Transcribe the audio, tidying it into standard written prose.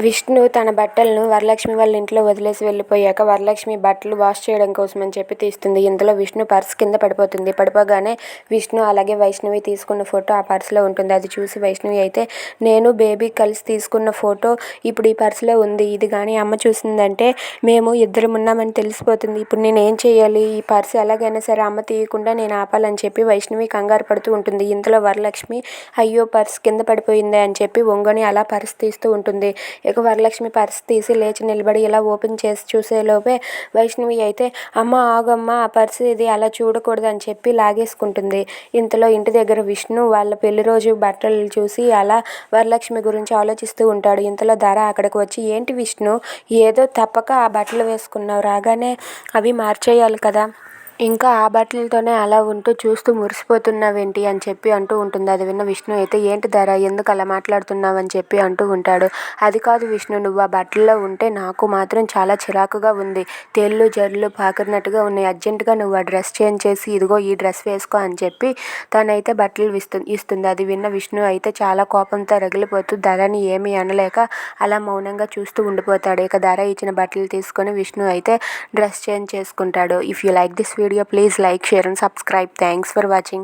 విష్ణు తన బట్టలను వరలక్ష్మి వాళ్ళ ఇంట్లో వదిలేసి వెళ్ళిపోయాక వరలక్ష్మి బట్టలు వాష్ చేయడం కోసం అని చెప్పి తీస్తుంది. ఇంతలో విష్ణు పర్స్ కింద పడిపోతుంది. పడిపోగానే విష్ణు అలాగే వైష్ణవి తీసుకున్న ఫోటో ఆ పర్సులో ఉంటుంది. అది చూసి వైష్ణవి అయితే నేను బేబీ కలిసి తీసుకున్న ఫోటో ఇప్పుడు ఈ పర్సులో ఉంది. ఇది కానీ అమ్మ చూసిందంటే మేము ఇద్దరం ఉన్నామని తెలిసిపోతుంది. ఇప్పుడు నేను ఏం చేయాలి? ఈ పర్సు ఎలాగైనా సరే అమ్మ తీయకుండా నేను ఆపాలని చెప్పి వైష్ణవి కంగారు పడుతూ ఉంటుంది. ఇంతలో వరలక్ష్మి అయ్యో పర్స్ కింద పడిపోయిందే అని చెప్పి వంగని అలా పర్స్ తీస్తూ ఉంటుంది. ఇక వరలక్ష్మి పర్స్ తీసి లేచి నిలబడి ఇలా ఓపెన్ చేసి చూసేలోపే వైష్ణవి అయితే అమ్మ ఆగమ్మ, ఆ పర్సు ఇది అలా చూడకూడదు అని చెప్పి లాగేసుకుంటుంది. ఇంతలో ఇంటి దగ్గర విష్ణు వాళ్ళ పెళ్లి రోజు బట్టలు చూసి అలా వరలక్ష్మి గురించి ఆలోచిస్తూ ఉంటాడు. ఇంతలో ధర అక్కడికి వచ్చి ఏంటి విష్ణు ఏదో తప్పక ఆ బట్టలు వేసుకున్నావు, రాగానే అవి మార్చేయాలి కదా, ఇంకా ఆ బట్టలతోనే అలా ఉంటూ చూస్తూ మురిసిపోతున్నావేంటి అని చెప్పి అంటూ ఉంటుంది. అది విన్న విష్ణు అయితే ఏంటి ధర ఎందుకు అలా మాట్లాడుతున్నావు అని చెప్పి అంటూ ఉంటాడు. అది కాదు విష్ణు, నువ్వు ఆ బట్టల్లో ఉంటే నాకు మాత్రం చాలా చిరాకుగా ఉంది, తేళ్ళు జర్లు పాకినట్టుగా ఉన్నాయి, అర్జెంటుగా నువ్వు ఆ డ్రెస్ చేంజ్ చేసి ఇదిగో ఈ డ్రెస్ వేసుకో అని చెప్పి తనైతే బట్టలు ఇస్తుంది. అది విన్న విష్ణు అయితే చాలా కోపంతో రగిలిపోతూ ధరని ఏమీ అనలేక అలా మౌనంగా చూస్తూ ఉండిపోతాడు. ఇక ధర ఇచ్చిన బట్టలు తీసుకొని విష్ణు అయితే డ్రెస్ చేంజ్ చేసుకుంటాడు. If you like this video, please like, share and subscribe. Thanks for watching.